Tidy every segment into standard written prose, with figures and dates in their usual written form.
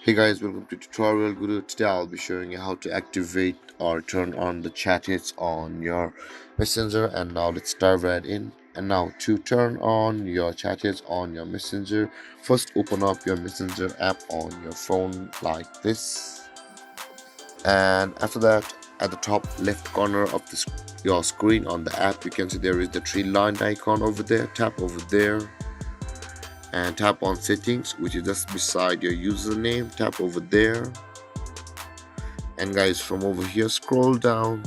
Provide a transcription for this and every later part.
Hey guys, welcome to Tutorial Guru. Today I'll be showing you how to activate or turn on the chat hits on your messenger. And now let's dive right in. And now to turn on your chat hits on your messenger, first open up your messenger app on your phone like this. And after that, at the top left corner of your screen on the app, you can see there is the three line icon over there. Tap over there and tap on settings, which is just beside your username. Tap over there, and guys, from over here scroll down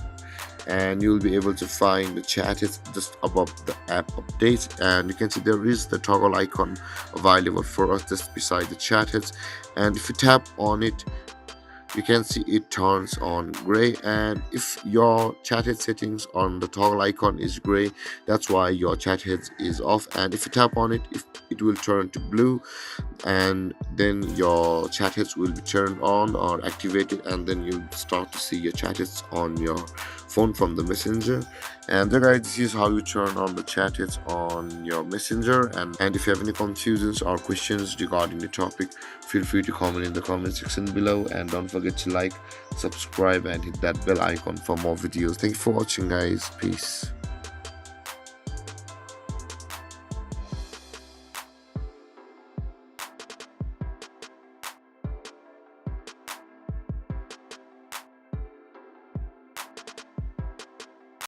and you'll be able to find the chat is just above the app updates, and you can see there is the toggle icon available for us just beside the chat hits. And if you tap on it, you can see it turns on gray, and if your chat head settings on the toggle icon is gray, that's why your chat heads is off. And if you tap on it, if it will turn to blue, and then your chat heads will be turned on or activated, and then you start to see your chat heads on your phone from the messenger. And then guys, this is how you turn on the chat heads on your messenger. And if you have any confusions or questions regarding the topic, feel free to comment in the comment section below, and don't forget to like, subscribe and hit that bell icon for more videos. Thank you for watching guys. Peace.